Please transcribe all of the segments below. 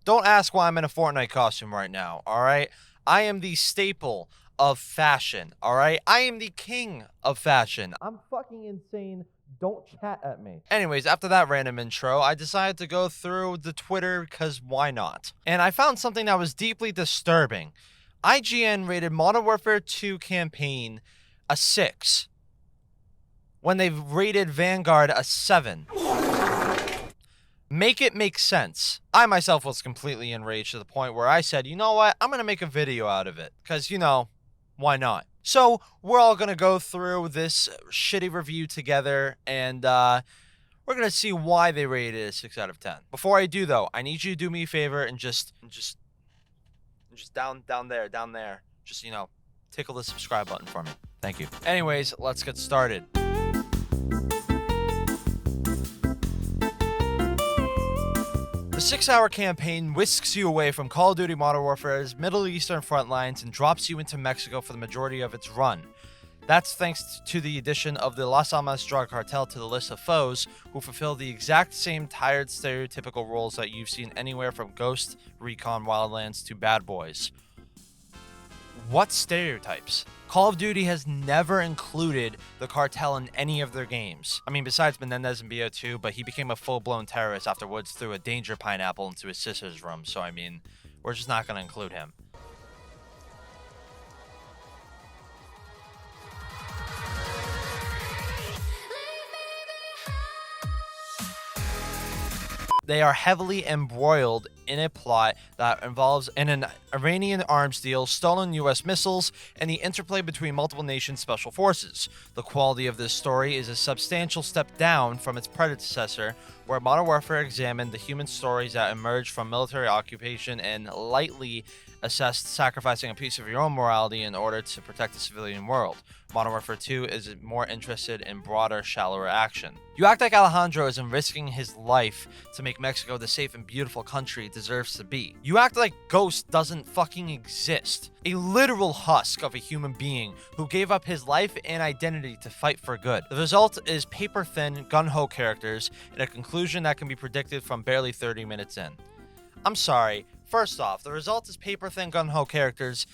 Don't ask why I'm in a Fortnite costume right now, alright? I am the staple of fashion, alright? I am the king of fashion. I'm fucking insane. Don't chat at me. Anyways, after that random intro, I decided to go through the Twitter because why not? And I found something that was deeply disturbing. IGN rated Modern Warfare 2 campaign a 6 when they've rated Vanguard a 7. Make it make sense. I myself was completely enraged to the point where I said, you know what, I'm going to make a video out of it. Because, why not? So, we're all going to go through this shitty review together, and we're going to see why they rated it a 6 out of 10. Before I do, though, I need you to do me a favor and just down there, just, tickle the subscribe button for me. Thank you. Anyways, let's get started. The 6-hour campaign whisks you away from Call of Duty Modern Warfare's Middle Eastern front lines and drops you into Mexico for the majority of its run. That's thanks to the addition of the Las Almas drug cartel to the list of foes who fulfill the exact same tired stereotypical roles that you've seen anywhere from Ghost, Recon, Wildlands to Bad Boys. What stereotypes? Call of Duty has never included the cartel in any of their games. I mean, besides Menendez and MW2, but he became a full-blown terrorist after Woods threw a danger pineapple into his sister's room, so I mean, we're just not going to include him. They are heavily embroiled in a plot that involves an Iranian arms deal, stolen U.S. missiles, and the interplay between multiple nations' special forces. The quality of this story is a substantial step down from its predecessor, where Modern Warfare examined the human stories that emerged from military occupation and lightly assessed sacrificing a piece of your own morality in order to protect the civilian world. Modern Warfare 2 is more interested in broader, shallower action. You act like Alejandro isn't risking his life to make Mexico the safe and beautiful country it deserves to be. You act like Ghost doesn't fucking exist. A literal husk of a human being who gave up his life and identity to fight for good. The result is paper-thin, gung-ho characters and a conclusion that can be predicted from barely 30 minutes in. I'm sorry. First off, the result is paper-thin, gung-ho characters.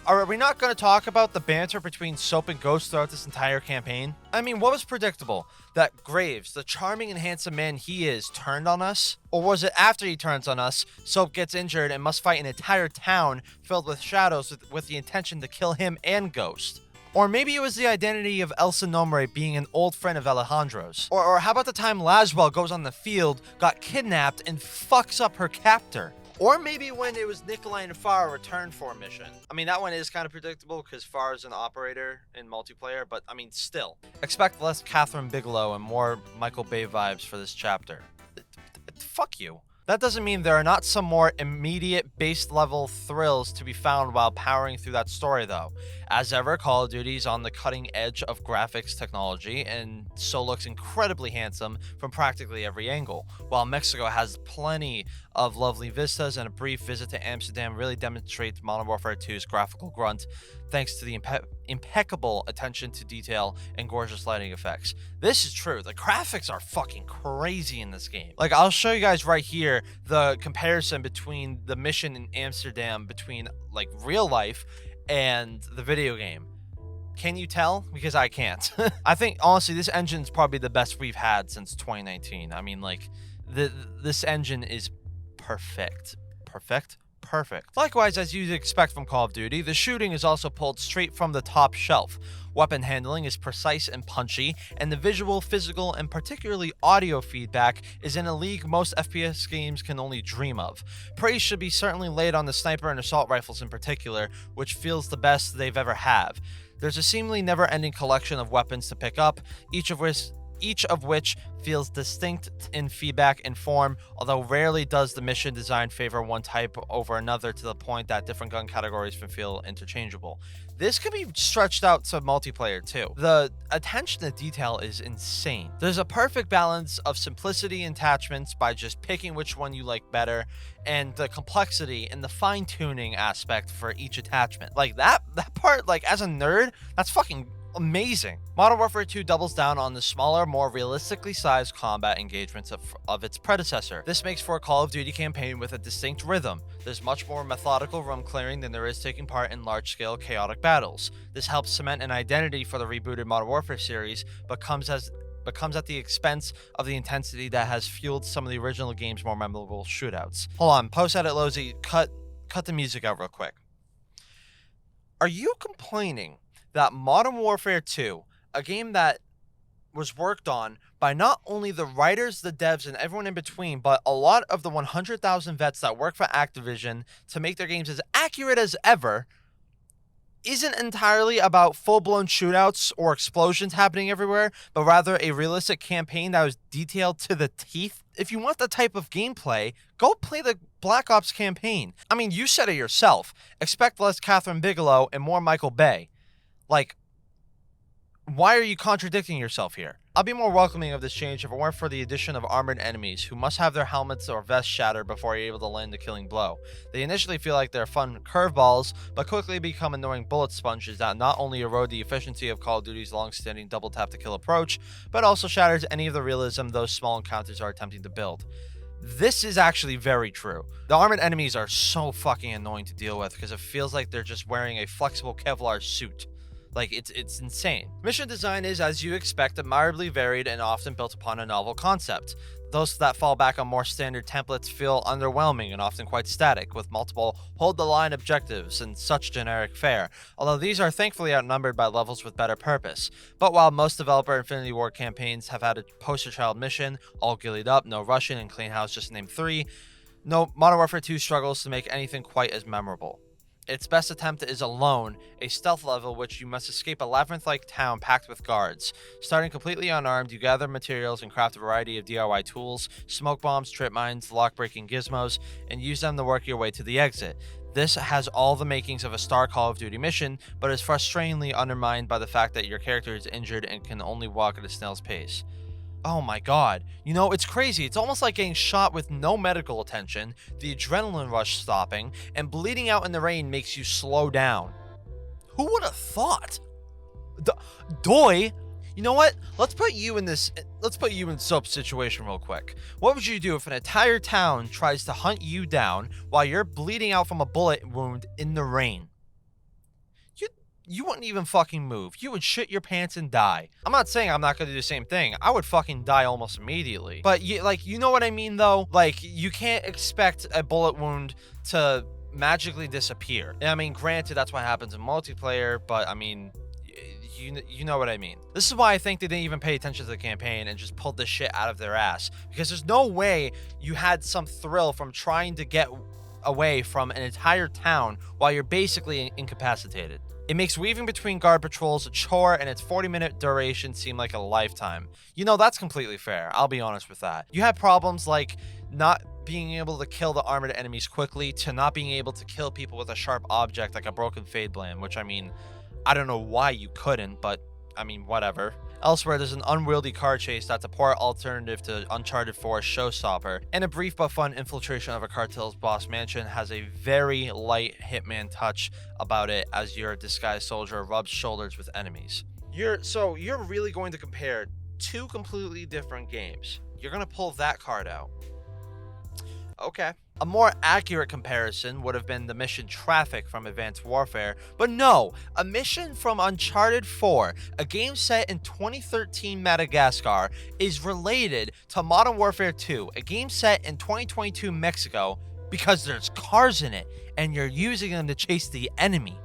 Are we not going to talk about the banter between Soap and Ghost throughout this entire campaign? I mean, what was predictable? That Graves, the charming and handsome man he is, turned on us? Or was it after he turns on us, Soap gets injured and must fight an entire town filled with shadows with the intention to kill him and Ghost? Or maybe it was the identity of Elsa Nombre being an old friend of Alejandro's. Or how about the time Laswell goes on the field, got kidnapped, and fucks up her captor? Or maybe when it was Nikolai and Farah returned for a mission. I mean, that one is kind of predictable because Farah's an operator in multiplayer, but I mean, still. Expect less Catherine Bigelow and more Michael Bay vibes for this chapter. Fuck you. That doesn't mean there are not some more immediate base-level thrills to be found while powering through that story, though. As ever, Call of Duty is on the cutting edge of graphics technology, and so looks incredibly handsome from practically every angle. While Mexico has plenty of lovely vistas, and a brief visit to Amsterdam really demonstrates Modern Warfare 2's graphical grunt, thanks to the impeccable attention to detail and gorgeous lighting effects. This is true. The graphics are fucking crazy in this game. Like, I'll show you guys right here the comparison between the mission in Amsterdam between, like, real life and the video game. Can you tell? Because I can't. I think, honestly, this engine's probably the best we've had since 2019. I mean, like, this engine is perfect. Perfect? Perfect. Likewise, as you'd expect from Call of Duty, the shooting is also pulled straight from the top shelf. Weapon handling is precise and punchy, and the visual, physical, and particularly audio feedback is in a league most FPS games can only dream of. Praise should be certainly laid on the sniper and assault rifles in particular, which feels the best they've ever have. There's a seemingly never-ending collection of weapons to pick up, each of which feels distinct in feedback and form, although rarely does the mission design favor one type over another to the point that different gun categories can feel interchangeable. This could be stretched out to multiplayer too. The attention to detail is insane. There's a perfect balance of simplicity and attachments by just picking which one you like better, and the complexity and the fine-tuning aspect for each attachment. Like that part, like as a nerd, that's fucking amazing. Modern Warfare 2 doubles down on the smaller, more realistically sized combat engagements of its predecessor. This makes for a Call of Duty campaign with a distinct rhythm. There's much more methodical room clearing than there is taking part in large-scale chaotic battles. This helps cement an identity for the rebooted Modern Warfare series, but comes at the expense of the intensity that has fueled some of the original game's more memorable shootouts. Hold on, post-edit Lozy, cut the music out real quick. Are you complaining that Modern Warfare 2, a game that was worked on by not only the writers, the devs, and everyone in between, but a lot of the 100,000 vets that work for Activision to make their games as accurate as ever, isn't entirely about full-blown shootouts or explosions happening everywhere, but rather a realistic campaign that was detailed to the teeth? If you want the type of gameplay, go play the Black Ops campaign. I mean, you said it yourself. Expect less Catherine Bigelow and more Michael Bay. Like, why are you contradicting yourself here? I'll be more welcoming of this change if it weren't for the addition of armored enemies who must have their helmets or vests shattered before you're able to land the killing blow. They initially feel like they're fun curveballs, but quickly become annoying bullet sponges that not only erode the efficiency of Call of Duty's long-standing double tap to kill approach, but also shatters any of the realism those small encounters are attempting to build. This is actually very true. The armored enemies are so fucking annoying to deal with because it feels like they're just wearing a flexible Kevlar suit. Like, it's insane. Mission design is, as you expect, admirably varied and often built upon a novel concept. Those that fall back on more standard templates feel underwhelming and often quite static, with multiple hold-the-line objectives and such generic fare, although these are thankfully outnumbered by levels with better purpose. But while most developer Infinity Ward campaigns have had a poster child mission, all gillied up, no Russian, and clean house just to name 3, no, Modern Warfare 2 struggles to make anything quite as memorable. Its best attempt is Alone, a stealth level which you must escape a labyrinth-like town packed with guards. Starting completely unarmed, you gather materials and craft a variety of DIY tools, smoke bombs, trip mines, lock-breaking gizmos, and use them to work your way to the exit. This has all the makings of a star Call of Duty mission, but is frustratingly undermined by the fact that your character is injured and can only walk at a snail's pace. Oh my god. You know, it's crazy. It's almost like getting shot with no medical attention, the adrenaline rush stopping, and bleeding out in the rain makes you slow down. Who would have thought? Doy? You know what? Let's put you in Soap's situation real quick. What would you do if an entire town tries to hunt you down while you're bleeding out from a bullet wound in the rain? You wouldn't even fucking move. You would shit your pants and die. I'm not saying I'm not going to do the same thing. I would fucking die almost immediately. But you know what I mean though? Like, you can't expect a bullet wound to magically disappear. I mean, granted, that's what happens in multiplayer, but I mean, you know what I mean. This is why I think they didn't even pay attention to the campaign and just pulled this shit out of their ass. Because there's no way you had some thrill from trying to get away from an entire town while you're basically incapacitated. It makes weaving between guard patrols a chore, and its 40-minute duration seem like a lifetime. You know, that's completely fair. I'll be honest with that. You had problems like not being able to kill the armored enemies quickly, to not being able to kill people with a sharp object like a broken fade blade, which, I mean, I don't know why you couldn't, but, I mean, whatever. Elsewhere, there's an unwieldy car chase that's a poor alternative to Uncharted 4's Showstopper, and a brief but fun infiltration of a cartel's boss mansion has a very light Hitman touch about it as your disguised soldier rubs shoulders with enemies. You're really going to compare two completely different games. You're going to pull that card out. Okay. A more accurate comparison would have been the mission Traffic from Advanced Warfare, but no, a mission from Uncharted 4, a game set in 2013 Madagascar, is related to Modern Warfare 2, a game set in 2022 Mexico, because there's cars in it, and you're using them to chase the enemy.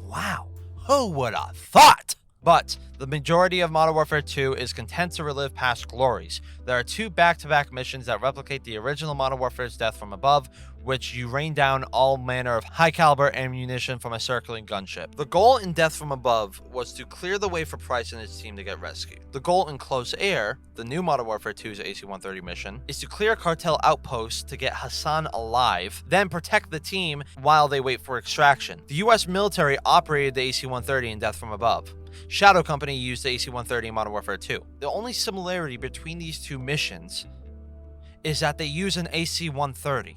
Wow, who would have thought? But the majority of Modern Warfare 2 is content to relive past glories. There are 2 back-to-back missions that replicate the original Modern Warfare's Death from Above, which you rain down all manner of high-caliber ammunition from a circling gunship. The goal in Death from Above was to clear the way for Price and his team to get rescued. The goal in Close Air, the new Modern Warfare 2's AC-130 mission, is to clear cartel outposts to get Hassan alive, then protect the team while they wait for extraction. The US military operated the AC-130 in Death from Above. Shadow Company used the AC-130 in Modern Warfare 2. The only similarity between these two missions is that they use an AC-130.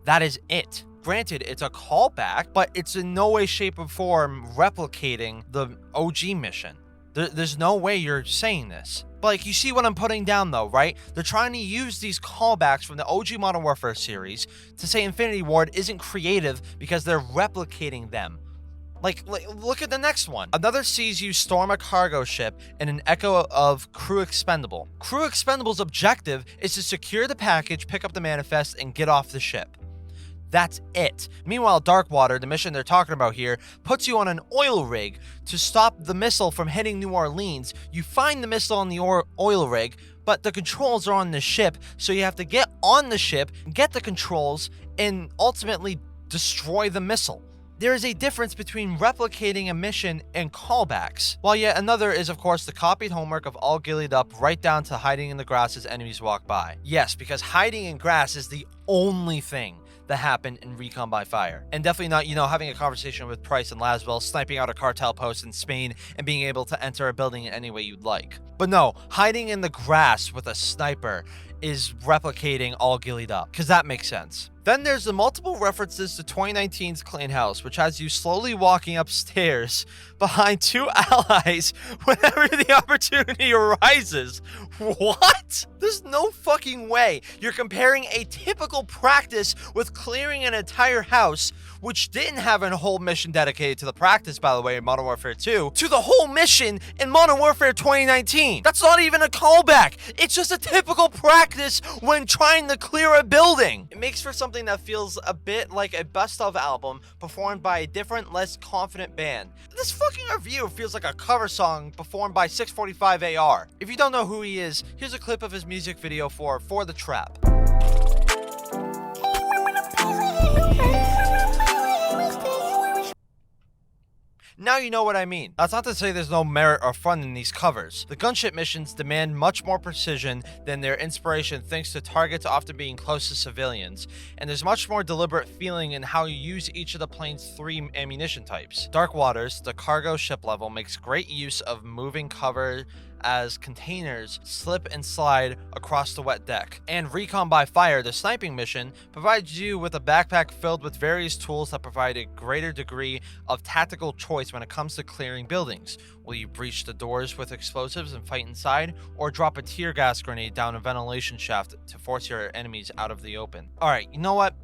That is it. Granted, it's a callback, but it's in no way, shape, or form replicating the OG mission. There's no way you're saying this. But like, you see what I'm putting down though, right? They're trying to use these callbacks from the OG Modern Warfare series to say Infinity Ward isn't creative because they're replicating them. Like, look at the next one. Another sees you storm a cargo ship in an echo of Crew Expendable. Crew Expendable's objective is to secure the package, pick up the manifest, and get off the ship. That's it. Meanwhile, Darkwater, the mission they're talking about here, puts you on an oil rig to stop the missile from hitting New Orleans. You find the missile on the oil rig, but the controls are on the ship, so you have to get on the ship, get the controls, and ultimately destroy the missile. There is a difference between replicating a mission and callbacks, while yet another is of course the copied homework of all gillied up right down to hiding in the grass as enemies walk by. Yes, because hiding in grass is the only thing that happened in Recon by Fire. And definitely not, having a conversation with Price and Laswell, sniping out a cartel post in Spain, and being able to enter a building in any way you'd like. But no, hiding in the grass with a sniper is replicating all gillied up, because that makes sense. Then there's the multiple references to 2019's Clean House, which has you slowly walking upstairs behind two allies whenever the opportunity arises. What? There's no fucking way you're comparing a typical practice with clearing an entire house, which didn't have a whole mission dedicated to the practice, by the way, in Modern Warfare 2, to the whole mission in Modern Warfare 2019. That's not even a callback. It's just a typical practice when trying to clear a building. It makes for something that feels a bit like a best-of album performed by a different, less confident band. This fucking review feels like a cover song performed by 645 AR. If you don't know who he is, here's a clip of his music video for the Trap. Now you know what I mean. That's not to say there's no merit or fun in these covers. The gunship missions demand much more precision than their inspiration thanks to targets often being close to civilians, and there's much more deliberate feeling in how you use each of the plane's 3 ammunition types. Dark Waters, the cargo ship level, makes great use of moving cover as containers slip and slide across the wet deck. And Recon by Fire, the sniping mission, provides you with a backpack filled with various tools that provide a greater degree of tactical choice when it comes to clearing buildings. Will you breach the doors with explosives and fight inside, or drop a tear gas grenade down a ventilation shaft to force your enemies out of the open? Alright, you know what?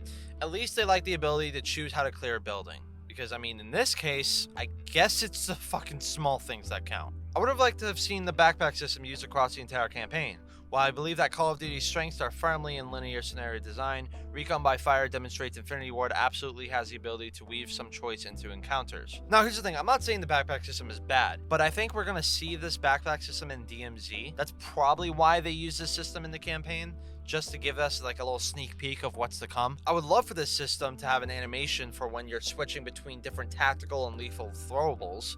At least they like the ability to choose how to clear a building. Because, I mean, in this case, I guess it's the fucking small things that count. I would have liked to have seen the backpack system used across the entire campaign. While I believe that Call of Duty's strengths are firmly in linear scenario design, Recon by Fire demonstrates Infinity Ward absolutely has the ability to weave some choice into encounters. Now here's the thing, I'm not saying the backpack system is bad, but I think we're going to see this backpack system in DMZ. That's probably why they use this system in the campaign, just to give us like a little sneak peek of what's to come. I would love for this system to have an animation for when you're switching between different tactical and lethal throwables.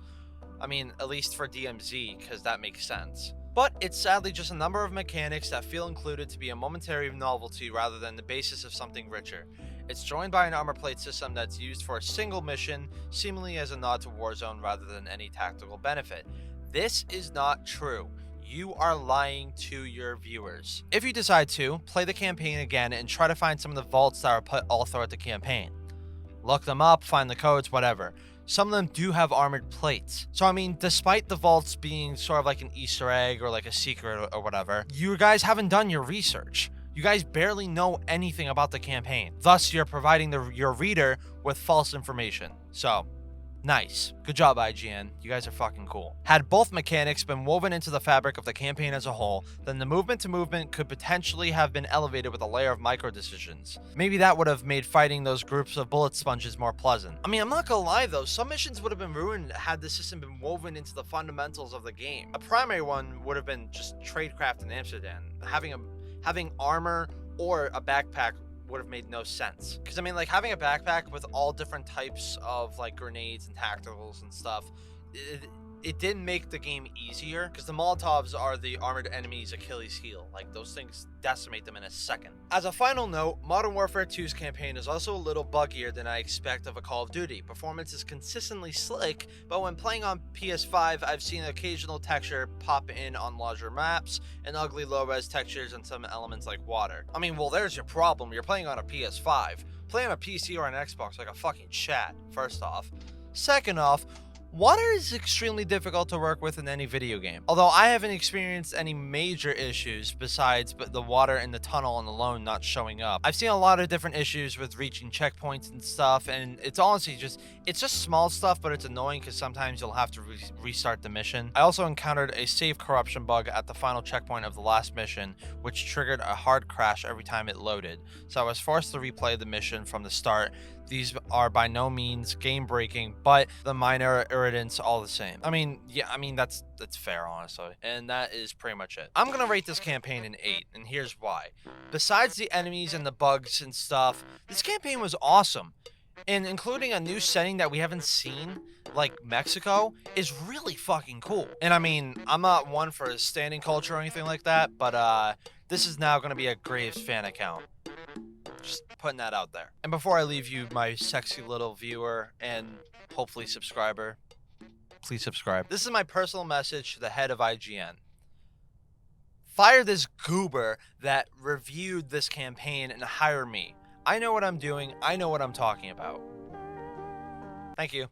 I mean, at least for DMZ, because that makes sense. But it's sadly just a number of mechanics that feel included to be a momentary novelty rather than the basis of something richer. It's joined by an armor plate system that's used for a single mission, seemingly as a nod to Warzone rather than any tactical benefit. This is not true. You are lying to your viewers. If you decide to, play the campaign again and try to find some of the vaults that are put all throughout the campaign. Look them up, find the codes, whatever. Some of them do have armored plates. So I mean, despite the vaults being sort of like an Easter egg or like a secret or whatever, you guys haven't done your research. You guys barely know anything about the campaign. Thus, you're providing your reader with false information. So, nice. Good job, IGN. You guys are fucking cool. Had both mechanics been woven into the fabric of the campaign as a whole, then the movement to movement could potentially have been elevated with a layer of micro decisions. Maybe that would have made fighting those groups of bullet sponges more pleasant. I mean, I'm not gonna lie though, some missions would have been ruined had the system been woven into the fundamentals of the game. A primary one would have been just tradecraft in Amsterdam. Having armor or a backpack would have made no sense. Because I mean, like, having a backpack with all different types of like grenades and tacticals and stuff, it didn't make the game easier, because the Molotovs are the armored enemy's Achilles heel. Like, those things decimate them in a second. As a final note, Modern Warfare 2's campaign is also a little buggier than I expect of a Call of Duty. Performance is consistently slick, but when playing on PS5, I've seen occasional texture pop in on larger maps, and ugly low-res textures on some elements like water. I mean, well, there's your problem. You're playing on a PS5. play on a PC or an Xbox like a fucking chat, first off. Second off, water is extremely difficult to work with in any video game. Although I haven't experienced any major issues besides the water in the tunnel and alone not showing up. I've seen a lot of different issues with reaching checkpoints and stuff, and it's honestly just small stuff, but it's annoying because sometimes you'll have to restart the mission. I also encountered a save corruption bug at the final checkpoint of the last mission, which triggered a hard crash every time it loaded. So I was forced to replay the mission from the start. These are by no means game breaking, but the minor irritants all the same. That's fair, honestly. And that is pretty much it. I'm gonna rate this campaign an 8, and here's why. Besides the enemies and the bugs and stuff, this campaign was awesome. And including a new setting that we haven't seen, like Mexico, is really fucking cool. And I'm not one for a standing culture or anything like that, but this is now gonna be a Graves fan account. Just putting that out there. And before I leave you, my sexy little viewer and hopefully subscriber, please subscribe. This is my personal message to the head of IGN. Fire this goober that reviewed this campaign and hire me. I know what I'm doing. I know what I'm talking about. Thank you.